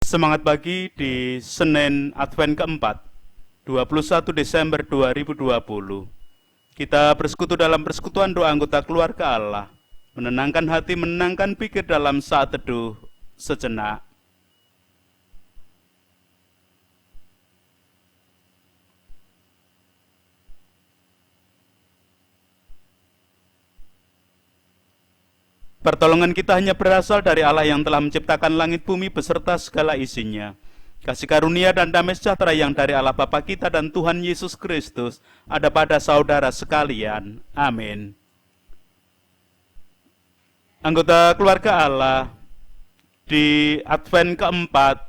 Semangat pagi di Senin Advent keempat, 21 Desember 2020. Kita bersekutu dalam persekutuan doa anggota keluarga Allah, menenangkan hati, menenangkan pikir dalam saat teduh sejenak. Pertolongan kita hanya berasal dari Allah yang telah menciptakan langit bumi beserta segala isinya. Kasih karunia dan damai sejahtera yang dari Allah Bapa kita dan Tuhan Yesus Kristus ada pada saudara sekalian. Amin. Anggota keluarga Allah, di Advent keempat,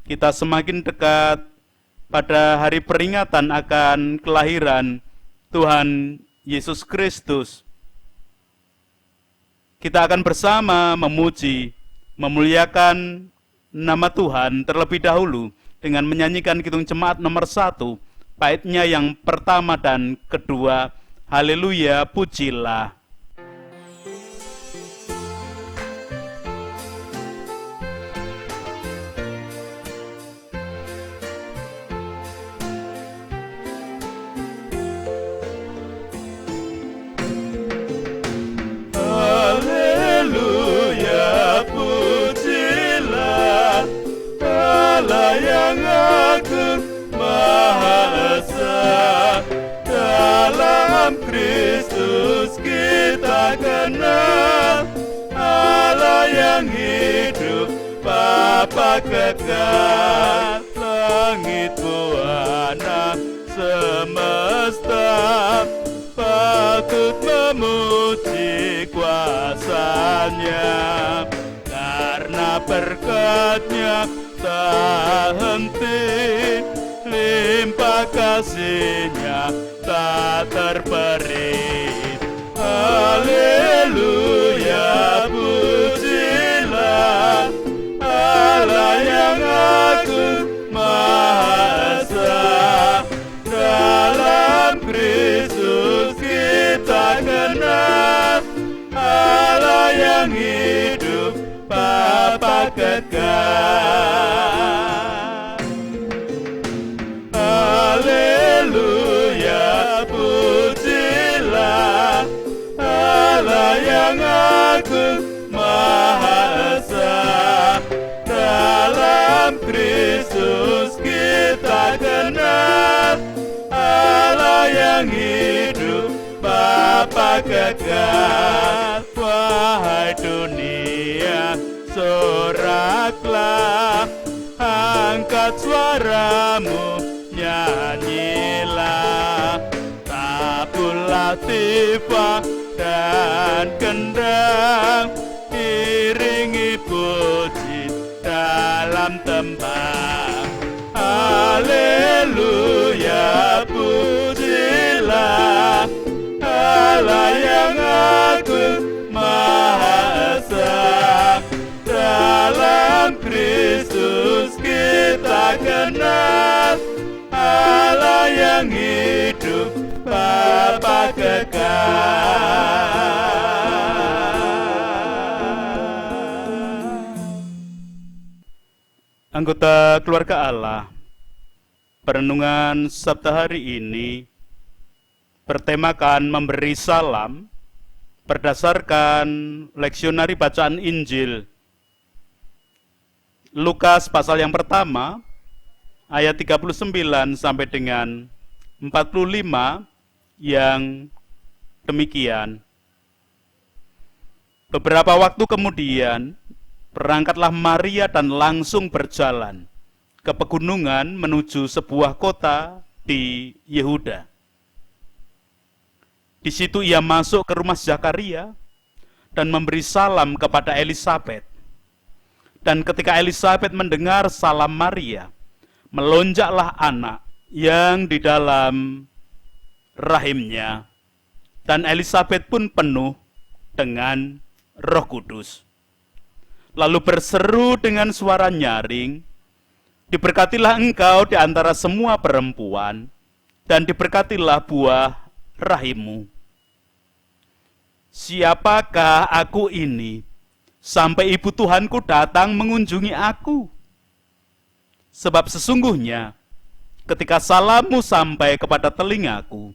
kita semakin dekat pada hari peringatan akan kelahiran Tuhan Yesus Kristus. Kita akan bersama memuji, memuliakan nama Tuhan terlebih dahulu dengan menyanyikan Kidung Jemaat nomor 1, baitnya yang pertama dan kedua, Haleluya, pujilah. Yang agung Maha Esa, dalam Kristus kita kenal Allah yang hidup, Bapa kekal, langit buana semesta patut memuji kuasanya, karena berkat-Nya tak henti, limpah kasih-Nya tak terperi. Haleluya, pujilah Allah yang agung Maha Esa, dalam Kristus kita kenal Allah yang hidup, Bapa kekal. Haleluya, pujilah Allah yang agung Maha Esa, dalam Kristus kita kenal Allah yang hidup, Bapa kekal. Wahai dunia, soraklah, angkat suaramu, nyanyilah, tabul latifah dan kendang, iringi puji dalam tembang. Haleluya, pujilah Allah yang agung Maha Esa, dalam Kristus kita kenal Allah yang hidup, Bapa kekal. Anggota keluarga Allah, perenungan Sabtu hari ini bertemakan memberi salam berdasarkan leksionari bacaan Injil Lukas pasal yang pertama ayat 39 sampai dengan 45 yang demikian. Beberapa waktu kemudian berangkatlah Maria dan langsung berjalan ke pegunungan menuju sebuah kota di Yehuda. Di situ ia masuk ke rumah Zakaria dan memberi salam kepada Elisabet. Dan ketika Elisabet mendengar salam Maria, melonjaklah anak yang di dalam rahimnya, dan Elisabet pun penuh dengan Roh Kudus. Lalu berseru dengan suara nyaring, "Diberkatilah engkau di antara semua perempuan, dan diberkatilah buah rahimmu." Siapakah aku ini, sampai ibu Tuhanku datang mengunjungi aku? Sebab sesungguhnya ketika salammu sampai kepada telingaku,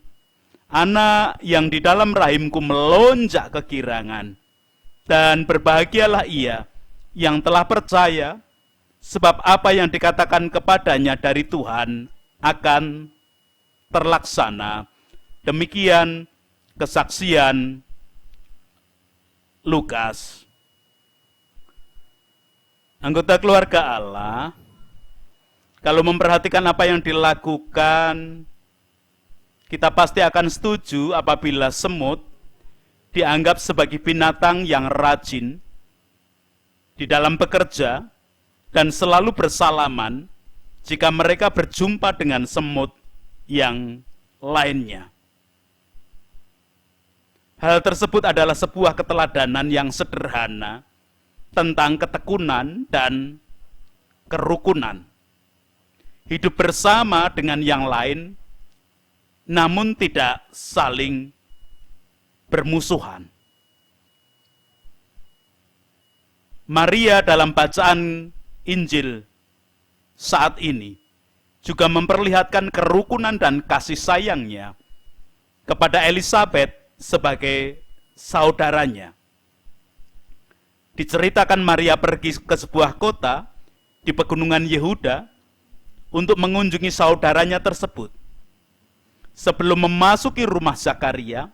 anak yang di dalam rahimku melonjak kegirangan, dan berbahagialah ia yang telah percaya, sebab apa yang dikatakan kepadanya dari Tuhan akan terlaksana. Demikian kesaksian Lukas. Anggota keluarga Allah, kalau memperhatikan apa yang dilakukan, kita pasti akan setuju apabila semut dianggap sebagai binatang yang rajin di dalam bekerja dan selalu bersalaman jika mereka berjumpa dengan semut yang lainnya. Hal tersebut adalah sebuah keteladanan yang sederhana tentang ketekunan dan kerukunan. Hidup bersama dengan yang lain, namun tidak saling bermusuhan. Maria dalam bacaan Injil saat ini juga memperlihatkan kerukunan dan kasih sayangnya kepada Elisabet sebagai saudaranya. Diceritakan Maria pergi ke sebuah kota di pegunungan Yehuda untuk mengunjungi saudaranya tersebut. Sebelum memasuki rumah Zakaria,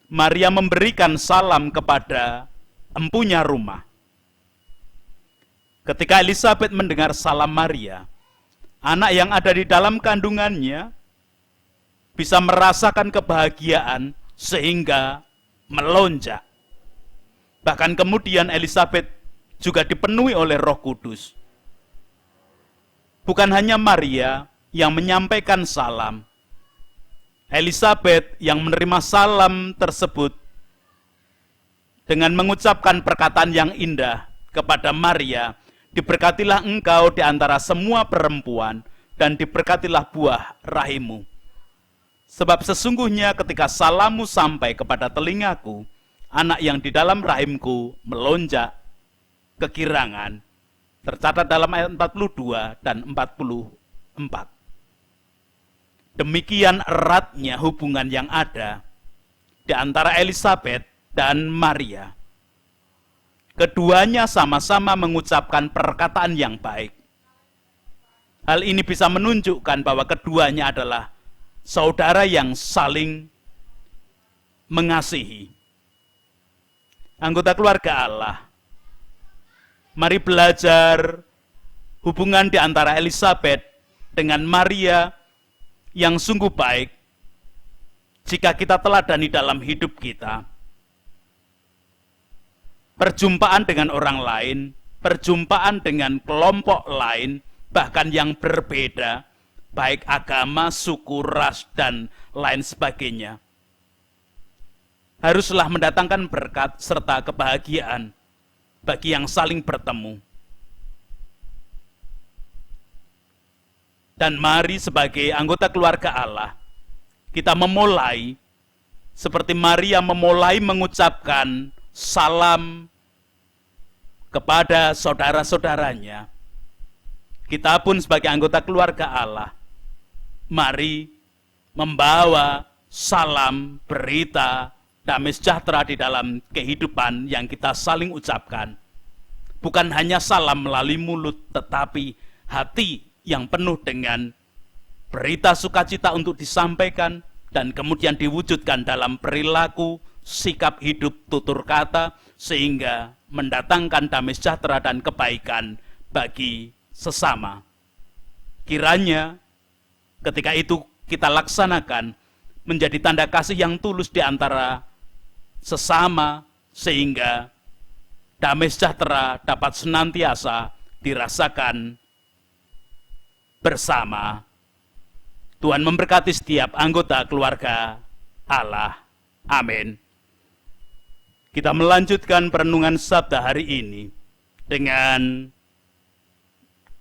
Maria memberikan salam kepada empunya rumah. Ketika Elisabet mendengar salam Maria, anak yang ada di dalam kandungannya bisa merasakan kebahagiaan sehingga melonjak. Bahkan kemudian Elisabet juga dipenuhi oleh Roh Kudus. Bukan hanya Maria yang menyampaikan salam, Elisabet yang menerima salam tersebut dengan mengucapkan perkataan yang indah kepada Maria, diberkatilah engkau di antara semua perempuan dan diberkatilah buah rahimmu. Sebab sesungguhnya ketika salammu sampai kepada telingaku, anak yang di dalam rahimku melonjak kegirangan. Tercatat dalam ayat 42 dan 44. Demikian eratnya hubungan yang ada di antara Elisabet dan Maria. Keduanya sama-sama mengucapkan perkataan yang baik. Hal ini bisa menunjukkan bahwa keduanya adalah saudara yang saling mengasihi. Anggota keluarga Allah, mari belajar hubungan di antara Elisabet dengan Maria yang sungguh baik jika kita teladani dalam hidup kita. Perjumpaan dengan orang lain, perjumpaan dengan kelompok lain, bahkan yang berbeda, baik agama, suku, ras, dan lain sebagainya, haruslah mendatangkan berkat serta kebahagiaan bagi yang saling bertemu. Dan mari sebagai anggota keluarga Allah, kita memulai seperti Maria memulai mengucapkan salam kepada saudara-saudaranya. Kita pun sebagai anggota keluarga Allah, mari membawa salam, berita, damai sejahtera di dalam kehidupan yang kita saling ucapkan. Bukan hanya salam melalui mulut, tetapi hati yang penuh dengan berita sukacita untuk disampaikan dan kemudian diwujudkan dalam perilaku, sikap hidup, tutur kata, sehingga mendatangkan damai sejahtera dan kebaikan bagi sesama. Kiranya ketika itu kita laksanakan menjadi tanda kasih yang tulus di antara sesama, sehingga damai sejahtera dapat senantiasa dirasakan bersama. Tuhan memberkati setiap anggota keluarga Allah. Amin. Kita melanjutkan perenungan sabda hari ini dengan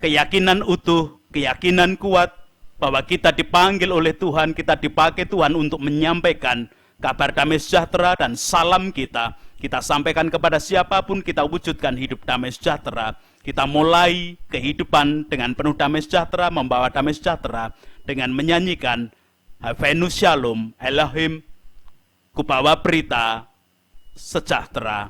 keyakinan utuh, keyakinan kuat bahwa kita dipanggil oleh Tuhan, kita dipakai Tuhan untuk menyampaikan kabar damai sejahtera dan salam kita. Kita sampaikan kepada siapapun, kita wujudkan hidup damai sejahtera Kita mulai kehidupan dengan penuh damai sejahtera, membawa damai sejahtera dengan menyanyikan Havenu Shalom Elohim, kubawa berita sejahtera.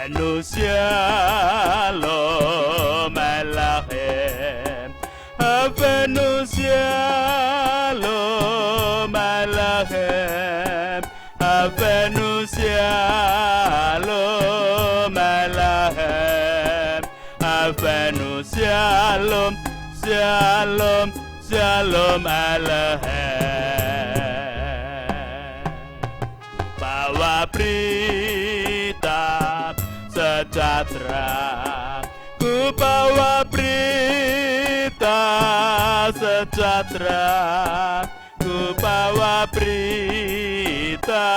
Havenu Shalom Elohim, Havenu Shalom Elohim, Havenu Shalom Elohim, Havenu Shalom, Shalom, Shalom Elohim. Bawa berita sejahtera, ku bawa berita sejahtera, ku bawa berita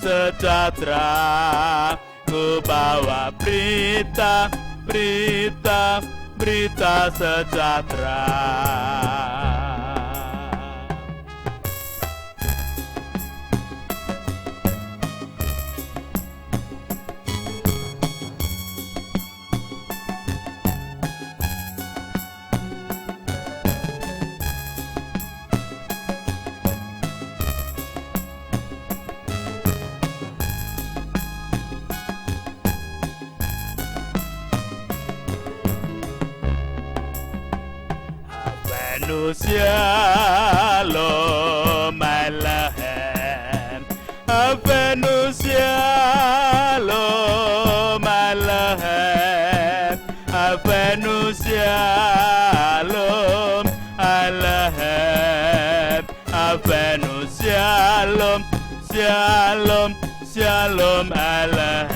sejahtera, ku bawa berita, berita, berita sejahtera. Havenu Shalom Elohim, Havenu Shalom Elohim, Havenu Shalom Elohim, Havenu Shalom, Shalom, Shalom Elohim.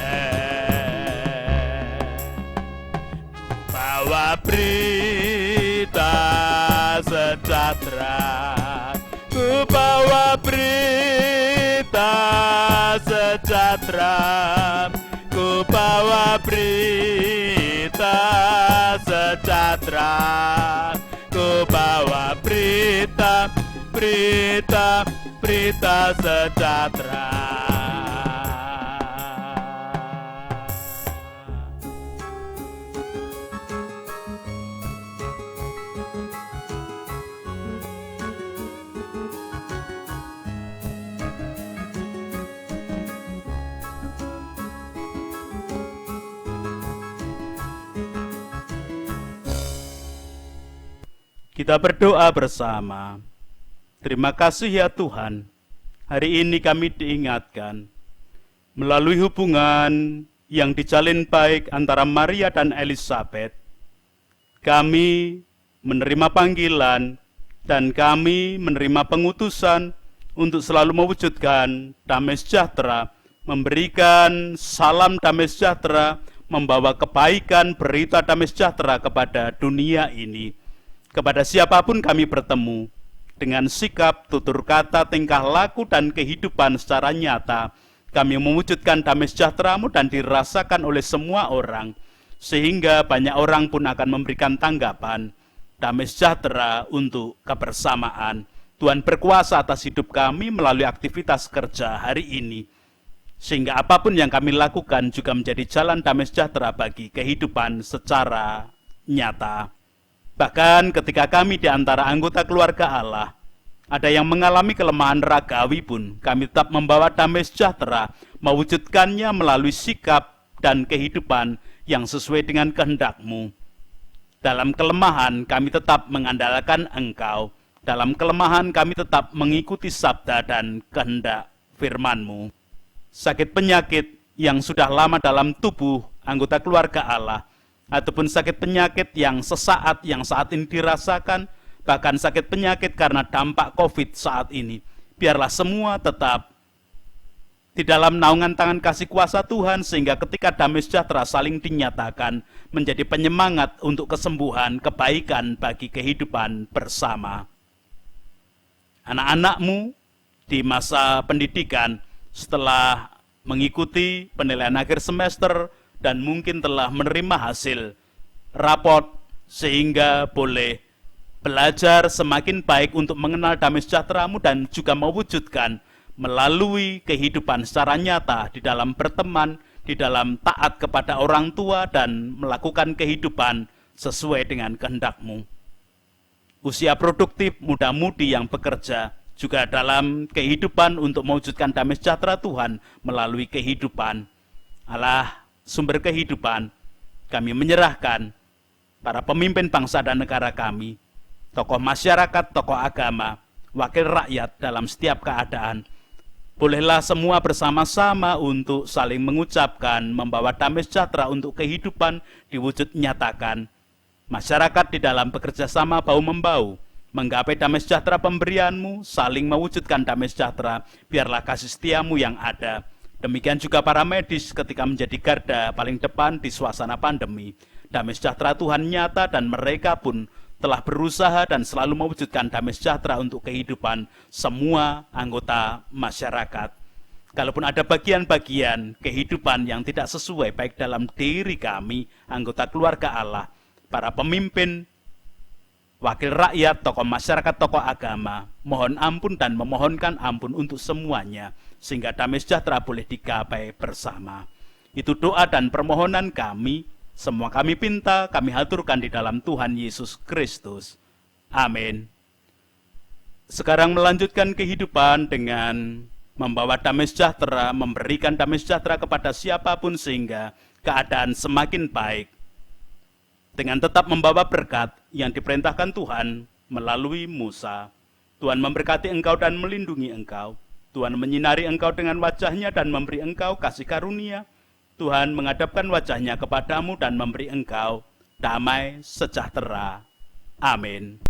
Bawa berita sejahtera, ku bawa berita sejahtera, ku bawa berita sejahtera, ku bawa berita, berita, berita sejahtera. Kita berdoa bersama. Terima kasih ya Tuhan, hari ini kami diingatkan melalui hubungan yang dijalin baik antara Maria dan Elizabeth. Kami menerima panggilan dan kami menerima pengutusan untuk selalu mewujudkan damai sejahtera, memberikan salam damai sejahtera, membawa kebaikan, berita damai sejahtera kepada dunia ini. Kepada siapapun kami bertemu, dengan sikap, tutur kata, tingkah laku, dan kehidupan secara nyata, kami mewujudkan damai sejahtera-Mu dan dirasakan oleh semua orang, sehingga banyak orang pun akan memberikan tanggapan damai sejahtera untuk kebersamaan. Tuhan berkuasa atas hidup kami melalui aktivitas kerja hari ini, sehingga apapun yang kami lakukan juga menjadi jalan damai sejahtera bagi kehidupan secara nyata. Bahkan ketika kami di antara anggota keluarga Allah, ada yang mengalami kelemahan ragawi pun, kami tetap membawa damai sejahtera, mewujudkannya melalui sikap dan kehidupan yang sesuai dengan kehendak-Mu. Dalam kelemahan kami tetap mengandalkan Engkau, dalam kelemahan kami tetap mengikuti sabda dan kehendak firman-Mu. Sakit penyakit yang sudah lama dalam tubuh anggota keluarga Allah, ataupun sakit penyakit yang sesaat yang saat ini dirasakan, bahkan sakit penyakit karena dampak COVID saat ini, biarlah semua tetap di dalam naungan tangan kasih kuasa Tuhan, sehingga ketika damai sejahtera saling dinyatakan menjadi penyemangat untuk kesembuhan, kebaikan bagi kehidupan bersama. Anak-anakmu di masa pendidikan setelah mengikuti penilaian akhir semester dan mungkin telah menerima hasil raport sehingga boleh belajar semakin baik untuk mengenal damai sejahtera-Mu dan juga mewujudkan melalui kehidupan secara nyata di dalam berteman, di dalam taat kepada orang tua dan melakukan kehidupan sesuai dengan kehendak-Mu. Usia produktif muda-mudi yang bekerja juga dalam kehidupan untuk mewujudkan damai sejahtera Tuhan melalui kehidupan. Allah, sumber kehidupan, kami menyerahkan para pemimpin bangsa dan negara kami, tokoh masyarakat, tokoh agama, wakil rakyat dalam setiap keadaan. Bolehlah semua bersama-sama untuk saling mengucapkan, membawa damai sejahtera untuk kehidupan diwujud nyatakan. Masyarakat di dalam bekerja sama bahu-membahu, menggapai damai sejahtera pemberian-Mu, saling mewujudkan damai sejahtera, biarlah kasih setia-Mu yang ada. Demikian juga para medis ketika menjadi garda paling depan di suasana pandemi. Damai sejahtera Tuhan nyata dan mereka pun telah berusaha dan selalu mewujudkan damai sejahtera untuk kehidupan semua anggota masyarakat. Kalaupun ada bagian-bagian kehidupan yang tidak sesuai baik dalam diri kami, anggota keluarga Allah, para pemimpin, wakil rakyat, tokoh masyarakat, tokoh agama, mohon ampun dan memohonkan ampun untuk semuanya, sehingga damai sejahtera boleh digapai bersama. Itu doa dan permohonan kami. Semua kami pinta, kami haturkan di dalam Tuhan Yesus Kristus. Amin. Sekarang melanjutkan kehidupan dengan membawa damai sejahtera, memberikan damai sejahtera kepada siapapun sehingga keadaan semakin baik. Dengan tetap membawa berkat yang diperintahkan Tuhan melalui Musa. Tuhan memberkati engkau dan melindungi engkau. Tuhan menyinari engkau dengan wajahnya dan memberi engkau kasih karunia. Tuhan menghadapkan wajahnya kepadamu dan memberi engkau damai sejahtera. Amin.